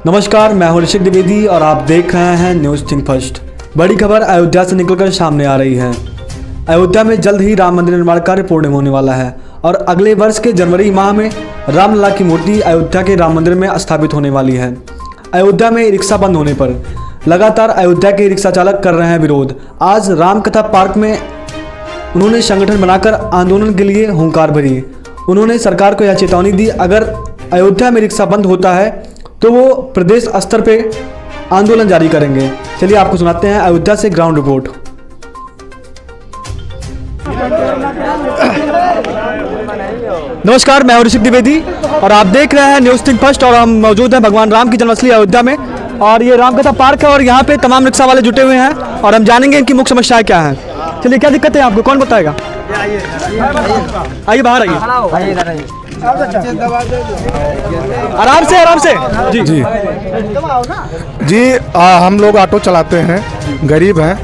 नमस्कार, मैं हूं ऋषिक द्विवेदी और आप देख रहे हैं न्यूज़ थिंक फर्स्ट। बड़ी खबर अयोध्या से निकलकर सामने आ रही है। अयोध्या में जल्द ही राम मंदिर निर्माण कार्य पूर्ण होने वाला है और अगले वर्ष के जनवरी माह में रामलला की मूर्ति अयोध्या के राम मंदिर में स्थापित होने वाली है। अयोध्या में रिक्शा बंद होने पर लगातार अयोध्या के रिक्शा चालक कर रहे हैं विरोध। आज रामकथा पार्क में उन्होंने संगठन बनाकर आंदोलन के लिए हुंकार भरी। उन्होंने सरकार को यह चेतावनी दी, अगर अयोध्या में रिक्शा बंद होता है तो वो प्रदेश स्तर पे आंदोलन जारी करेंगे। चलिए आपको सुनाते हैं अयोध्या से ग्राउंड रिपोर्ट। नमस्कार, मैं हूं ऋषिक द्विवेदी और आप देख रहे हैं न्यूज़ थिंक फर्स्ट और हम मौजूद हैं भगवान राम की जन्मस्थली अयोध्या में। और ये रामकथा पार्क है और यहाँ पे तमाम रिक्शा वाले जुटे हुए हैं और हम जानेंगे इनकी मुख्य समस्याएं क्या हैं। चलिए, क्या दिक्कत है आपको, कौन बताएगा? आइए बाहर आइए, आराम से जी जी जी। हम लोग ऑटो चलाते हैं, गरीब हैं,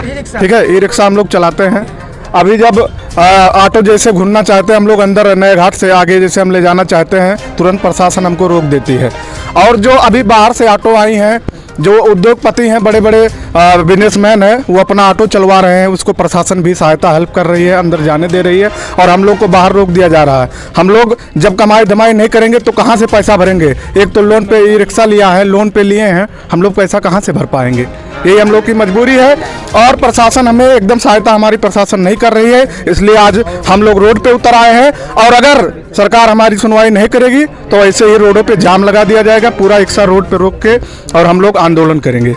ठीक है। ई रिक्शा हम लोग चलाते हैं। अभी जब ऑटो जैसे घूमना चाहते हैं हम लोग अंदर नए घाट से आगे जैसे हम ले जाना चाहते हैं, तुरंत प्रशासन हमको रोक देती है। और जो अभी बाहर से ऑटो आई हैं, जो उद्योगपति हैं, बड़े बड़े बिजनेसमैन हैं, वो अपना ऑटो चलवा रहे हैं, उसको प्रशासन भी सहायता हेल्प कर रही है, अंदर जाने दे रही है और हम लोग को बाहर रोक दिया जा रहा है। हम लोग जब कमाई धमाई नहीं करेंगे तो कहाँ से पैसा भरेंगे? एक तो लोन पे ई रिक्शा लिया है, लोन पे लिए हैं, हम लोग पैसा कहाँ से भर पाएंगे? यही हम लोग की मजबूरी है और प्रशासन हमें एकदम सहायता हमारी प्रशासन नहीं कर रही है, इसलिए आज हम लोग रोड पे उतर आए हैं। और अगर सरकार हमारी सुनवाई नहीं करेगी तो ऐसे ही रोडों पे जाम लगा दिया जाएगा, पूरा रिक्शा रोड पे रोक के, और हम लोग आंदोलन करेंगे।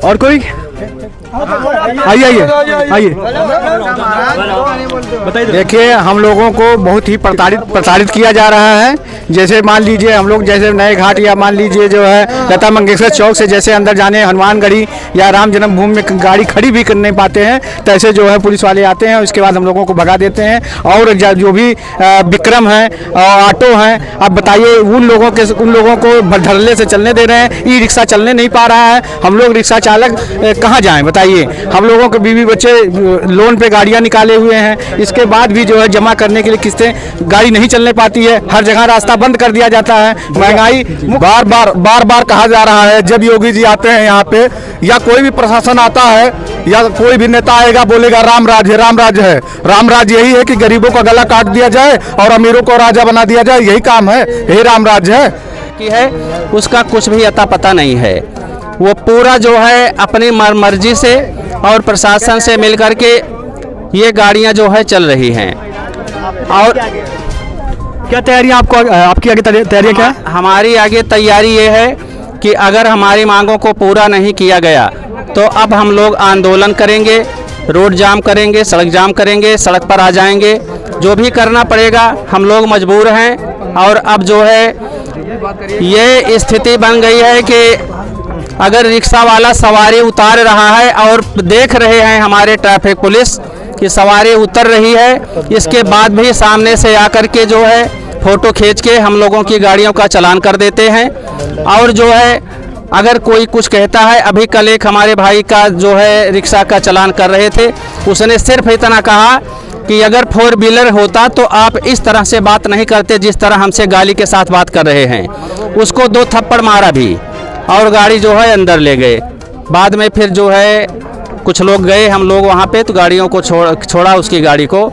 और कोई? आइए बताइए। देखिए, हम लोगों को बहुत ही प्रताड़ित किया जा रहा है। जैसे मान लीजिए हम लोग जैसे नए घाट या मान लीजिए जो है लता मंगेशकर चौक से जैसे अंदर जाने हनुमानगढ़ी या राम जन्मभूमि में गाड़ी खड़ी भी कर नहीं पाते हैं, तैसे जो है पुलिस वाले आते हैं, उसके बाद हम लोगों को भगा देते हैं। और जो भी विक्रम है ऑटो हैं, अब बताइए उन लोगों को धरले से चलने दे रहे हैं, ई रिक्शा चलने नहीं पा रहा है। हम लोग रिक्शा चालक कहाँ जाएँ बताइए? हम लोगों के बीवी बच्चे लोन पे गाड़ियाँ निकाले हुए हैं, इसके बाद भी जो है जमा करने के लिए किस्तें, गाड़ी नहीं चलने पाती है, हर जगह रास्ता बंद कर दिया जाता है। महंगाई बार बार कहा जा रहा है, जब योगी जी आते हैं यहाँ पे या कोई भी प्रशासन आता है या कोई भी नेता आएगा बोलेगा राम राज है, राम राज है। राम राज यही है कि गरीबों का गला काट दिया जाए और अमीरों को राजा बना दिया जाए, यही काम है, यही राम राज है। की है उसका कुछ भी अता पता नहीं है। वो पूरा जो है अपनी मर्जी से और प्रशासन से मिलकर के ये गाड़ियां जो है चल रही हैं। और क्या तैयारियां आपकी आगे तैयारियां क्या है? हमारी आगे तैयारी ये है कि अगर हमारी मांगों को पूरा नहीं किया गया तो अब हम लोग आंदोलन करेंगे, रोड जाम करेंगे, सड़क जाम करेंगे, सड़क पर आ जाएंगे, जो भी करना पड़ेगा। हम लोग मजबूर हैं। और अब जो है ये स्थिति बन गई है कि अगर रिक्शा वाला सवारी उतार रहा है और देख रहे हैं हमारे ट्रैफिक पुलिस कि सवारी उतर रही है, इसके बाद भी सामने से आकर के जो है फ़ोटो खींच के हम लोगों की गाड़ियों का चालान कर देते हैं। और जो है अगर कोई कुछ कहता है, अभी कल एक हमारे भाई का जो है रिक्शा का चालान कर रहे थे, उसने सिर्फ इतना कहा कि अगर 4 व्हीलर होता तो आप इस तरह से बात नहीं करते जिस तरह हमसे गाली के साथ बात कर रहे हैं। उसको 2 थप्पड़ मारा भी और गाड़ी जो है अंदर ले गए। बाद में फिर जो है कुछ लोग गए, हम लोग वहाँ पे तो गाड़ियों को छोड़ा उसकी गाड़ी को।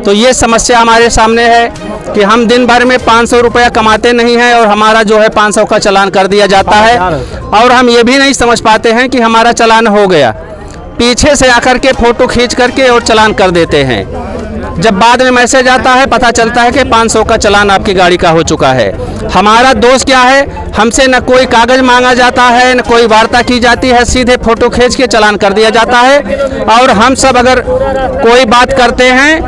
तो ये समस्या हमारे सामने है कि हम दिन भर में 500 रुपया कमाते नहीं हैं और हमारा जो है 500 का चालान कर दिया जाता है। और हम ये भी नहीं समझ पाते हैं कि हमारा चालान हो गया, पीछे से आकर के फ़ोटो खींच करके और चालान कर देते हैं। जब बाद में मैसेज आता है पता चलता है कि 500 का चालान आपकी गाड़ी का हो चुका है। हमारा दोष क्या है? हमसे न कोई कागज़ मांगा जाता है, न कोई वार्ता की जाती है, सीधे फ़ोटो खींच के चालान कर दिया जाता है। और हम सब अगर कोई बात करते हैं,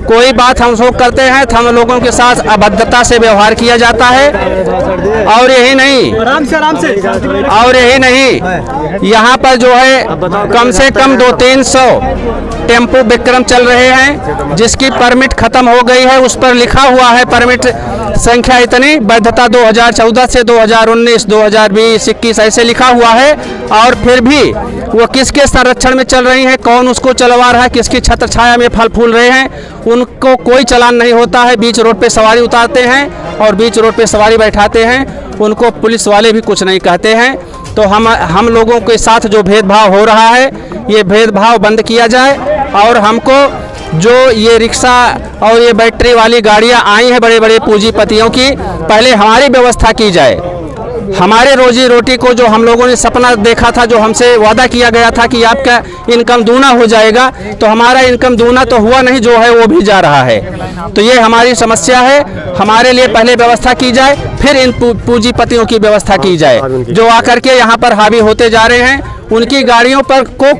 कोई बात हम लोग करते हैं तो हम लोगों के साथ अभद्रता से व्यवहार किया जाता है। और यही नहीं, और यही नहीं, यहाँ पर जो है कम से कम 200-300 टेम्पो विक्रम चल रहे हैं जिसकी परमिट खत्म हो गई है। उस पर लिखा हुआ है परमिट संख्या इतनी, वैधता 2014 से 2019, 2020, 21 ऐसे लिखा हुआ है। और फिर भी वो किसके संरक्षण में चल रही हैं, कौन उसको चलवा रहा है, किसकी छत्र छाया में फल फूल रहे हैं, उनको कोई चालान नहीं होता है। बीच रोड पे सवारी उतारते हैं और बीच रोड पे सवारी बैठाते हैं उनको पुलिस वाले भी कुछ नहीं कहते हैं। तो हम लोगों के साथ जो भेदभाव हो रहा है, ये भेदभाव बंद किया जाए और हमको जो ये रिक्शा और ये बैटरी वाली गाड़ियां आई हैं बड़े बड़े पूंजीपतियों की, पहले हमारी व्यवस्था की जाए। हमारे रोजी रोटी को जो हम लोगों ने सपना देखा था, जो हमसे वादा किया गया था कि आपका इनकम दूना हो जाएगा, तो हमारा इनकम दूना तो हुआ नहीं, जो है वो भी जा रहा है। तो ये हमारी समस्या है। हमारे लिए पहले व्यवस्था की जाए, फिर इन पूंजीपतियों की व्यवस्था की जाए जो आकर के यहाँ पर हावी होते जा रहे हैं। उनकी गाड़ियों पर को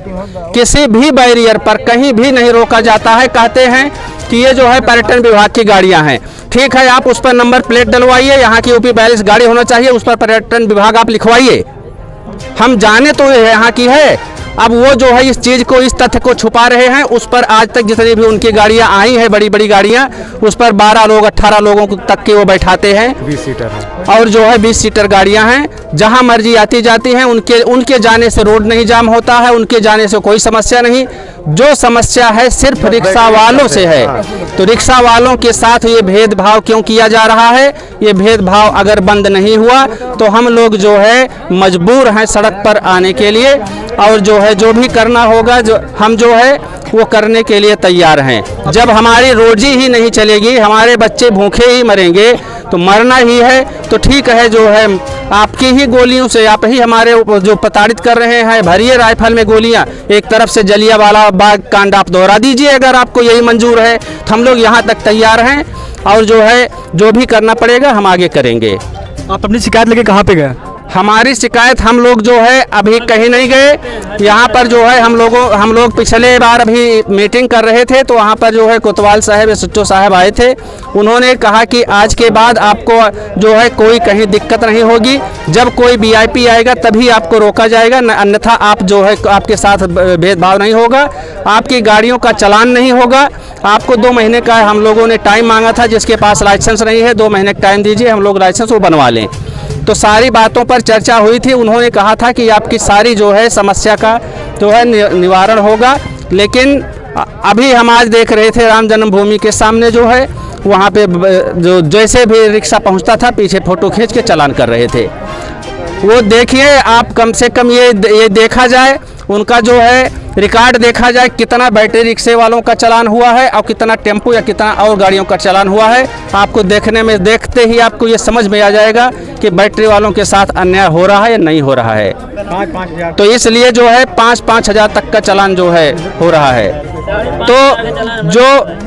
किसी भी बैरियर पर कहीं भी नहीं रोका जाता है। कहते हैं कि ये जो है पर्यटन विभाग की गाड़ियां हैं। ठीक है, आप उस पर नंबर प्लेट डलवाइए, यहाँ की यूपी 42 गाड़ी होना चाहिए, उस पर पर्यटन विभाग आप लिखवाइए। हम जाने तो यहाँ की है, अब वो जो है इस चीज़ को, इस तथ्य को छुपा रहे हैं। उस पर आज तक जितनी भी उनकी गाड़ियां आई हैं, बड़ी बड़ी गाड़ियां, उस पर 12 लोग 18 लोगों तक के वो बैठाते हैं। 20 सीटर है और जो है 20 सीटर गाड़ियां हैं, जहां मर्जी आती जाती हैं। उनके जाने से रोड नहीं जाम होता है, उनके जाने से कोई समस्या नहीं। जो समस्या है सिर्फ रिक्शा वालों से है। तो रिक्शा वालों के साथ ये भेदभाव क्यों किया जा रहा है? ये भेदभाव अगर बंद नहीं हुआ तो हम लोग जो है मजबूर हैं सड़क पर आने के लिए, और जो है जो भी करना होगा हम जो है वो करने के लिए तैयार हैं। जब हमारी रोजी ही नहीं चलेगी, हमारे बच्चे भूखे ही मरेंगे, तो मरना ही है। तो ठीक है, जो है आपकी ही गोलियों से आप ही हमारे जो प्रताड़ित कर रहे हैं, भरिए राइफल में गोलियां, एक तरफ से जलियांवाला बाग कांड आप दोहरा दीजिए। अगर आपको यही मंजूर है तो हम लोग यहाँ तक तैयार हैं, और जो है जो भी करना पड़ेगा हम आगे करेंगे। आप अपनी शिकायत लेके कहाँ पे गए? हमारी शिकायत हम लोग जो है अभी कहीं नहीं गए। यहाँ पर जो है हम लोग पिछले बार अभी मीटिंग कर रहे थे, तो वहाँ पर जो है कोतवाल साहब या सुच्चो साहब आए थे। उन्होंने कहा कि आज के बाद आपको जो है कोई कहीं दिक्कत नहीं होगी, जब कोई वीआईपी आएगा तभी आपको रोका जाएगा, अन्यथा आप जो है आपके साथ भेदभाव नहीं होगा, आपकी गाड़ियों का चालान नहीं होगा। आपको 2 महीने का हम लोगों ने टाइम मांगा था, जिसके पास लाइसेंस नहीं है 2 महीने का टाइम दीजिए, हम लोग लाइसेंस वो बनवा लें। तो सारी बातों पर चर्चा हुई थी। उन्होंने कहा था कि आपकी सारी जो है समस्या का जो है निवारण होगा। लेकिन अभी हम आज देख रहे थे राम जन्मभूमि के सामने जो है वहाँ पे जो जैसे भी रिक्शा पहुँचता था पीछे फ़ोटो खींच के चालान कर रहे थे। वो देखिए आप, कम से कम ये देखा जाए, उनका जो है रिकॉर्ड देखा जाए, कितना बैटरी रिक्शे वालों का चालान हुआ है और कितना टेम्पो या कितना और गाड़ियों का चालान हुआ है। आपको देखते ही आपको ये समझ में आ जाएगा कि बैटरी वालों के साथ अन्याय हो रहा है या नहीं हो रहा है। 5,000 तो इसलिए जो है 5-5 हज़ार तक का चालान जो है हो रहा है। तो जो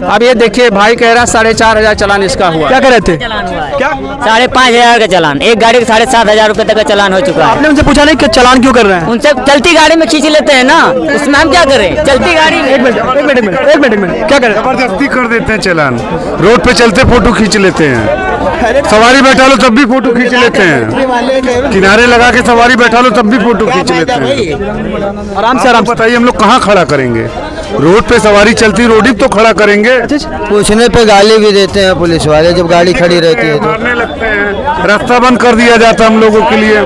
अब ये देखिए भाई कह रहा 4,500 चालान इसका हुआ। क्या कर रहे थे? क्या 5,500 का चालान, एक गाड़ी का 7,500 रुपए तक का चालान हो चुका है। आपने उनसे पूछा नहीं कि चालान क्यों कर रहे हैं? उनसे चलती गाड़ी में खींच लेते हैं ना, उसमें हम क्या करें? चलती गाड़ी में एक मिनट क्या करें? जबरदस्ती कर देते हैं चालान, रोड पे चलते फोटो खींच लेते हैं, सवारी बैठा लो तब भी फोटो खींच लेते हैं, किनारे लगा के सवारी बैठा लो तब भी फोटो खींच लेते हैं। आराम से बताइए हम लोग कहाँ खड़ा करेंगे? रोड पे सवारी चलती, रोड ही तो खड़ा करेंगे। पूछने पे गाली भी देते हैं पुलिस वाले जब गाड़ी खड़ी रहती है तो। मारने लगते हैं, रास्ता बंद कर दिया जाता हम लोगों के लिए।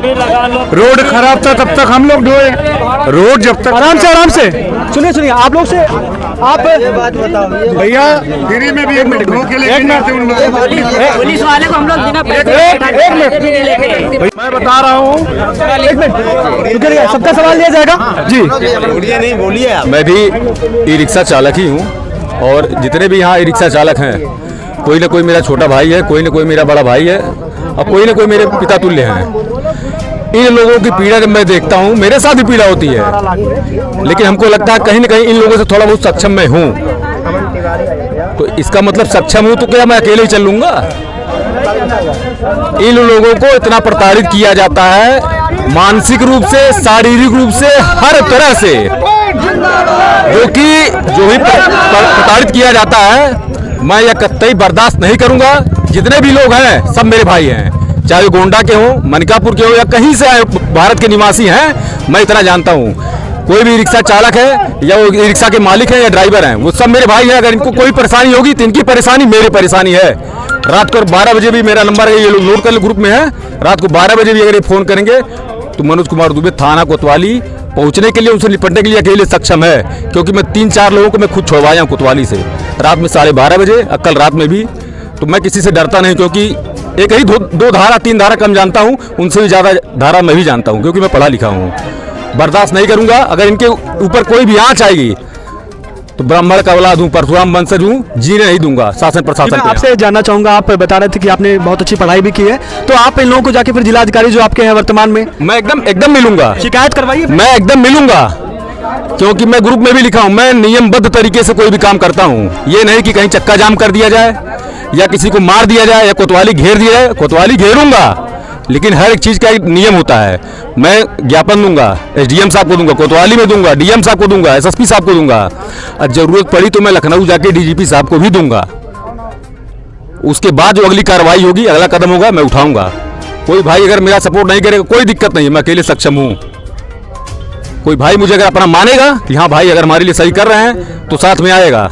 रोड खराब था तब तक हम लोग ढोए, रोड जब तक आराम से सुनिए आप लोग से आप बात बताओ भैया फ्री में भी एक मिनट ढो के लेके जाते उन लोगों को। पुलिस वाले को हम लोग बिना मैं बता रहा हूँ, एक मिनट सबका सवाल लिया जाएगा जी। मैं भी ई रिक्शा चालक ही हूँ, और जितने भी यहाँ ई रिक्शा चालक हैं, कोई ना कोई मेरा छोटा भाई है, कोई ना कोई मेरा बड़ा भाई है, और कोई ना कोई मेरे पिता तुल्य हैं। इन लोगों की पीड़ा जब मैं देखता हूँ, मेरे साथ भी पीड़ा होती है, लेकिन हमको लगता है कहीं ना कहीं इन लोगों से थोड़ा बहुत सक्षम मैं हूँ। तो इसका मतलब सक्षम हूँ तो क्या मैं अकेले ही चल लूँगा? इन लोगों को इतना प्रताड़ित किया जाता है, मानसिक रूप से, शारीरिक रूप से, हर तरह से, जो भी प्रताड़ित किया जाता है, मैं यह कतई बर्दाश्त नहीं करूंगा। जितने भी लोग हैं सब मेरे भाई हैं, चाहे गोंडा के हों, मनिकापुर के हों, या कहीं से आए भारत के निवासी हैं। मैं इतना जानता हूं, कोई भी रिक्शा चालक है या वो रिक्शा के मालिक हैं या ड्राइवर हैं, वो सब मेरे भाई हैं। अगर इनको कोई परेशानी होगी तो इनकी परेशानी मेरी परेशानी है। रात को 12 बजे भी मेरा नंबर है, ये लोग नोट कर ग्रुप में है, रात को 12 बजे भी अगर ये फ़ोन करेंगे तो मनोज कुमार दुबे थाना कोतवाली पहुंचने के लिए, उनसे निपटने के लिए अकेले सक्षम है, क्योंकि मैं 3-4 लोगों को मैं खुद छोड़वाया हूँ कोतवाली से रात में 12:30 बजे, कल रात में भी। तो मैं किसी से डरता नहीं, क्योंकि एक ही दो धारा 3 धारा कम जानता हूँ, उनसे भी ज़्यादा धारा मैं भी जानता हूँ, क्योंकि मैं पढ़ा लिखा हूँ। बर्दाश्त नहीं करूँगा। अगर इनके ऊपर कोई भी आँच आएगी तो ब्राह्मण का औलाद हूँ, परशुराम वंशज हूँ, जीने नहीं दूंगा शासन प्रशासन मैं के। आपसे जानना चाहूंगा, आप बता रहे थे कि आपने बहुत अच्छी पढ़ाई भी की है, तो आप इन लोगों को जाके फिर जिलाधिकारी जो आपके हैं वर्तमान में मैं एकदम मिलूंगा, शिकायत करवाइए। मैं एकदम मिलूंगा, क्योंकि मैं ग्रुप में भी लिखा हूँ, मैं नियमबद्ध तरीके से कोई भी काम करता हूँ। ये नहीं कि कहीं चक्का जाम कर दिया जाए या किसी को मार दिया जाए या कोतवाली घेर दिया जाए। कोतवाली घेरूंगा, लेकिन हर एक चीज़ का एक नियम होता है। मैं ज्ञापन दूंगा, एसडीएम साहब को दूंगा, कोतवाली में दूंगा, डीएम साहब को दूंगा, एसएसपी साहब को दूंगा, और जरूरत पड़ी तो मैं लखनऊ जाके डीजीपी साहब को भी दूंगा। उसके बाद जो अगली कार्रवाई होगी, अगला कदम होगा, मैं उठाऊंगा। कोई भाई अगर मेरा सपोर्ट नहीं करेगा, कोई दिक्कत नहीं है, मैं अकेले सक्षम हूँ। कोई भाई मुझे अगर अपना मानेगा कि हाँ भाई अगर हमारे लिए सही कर रहे हैं तो साथ में आएगा।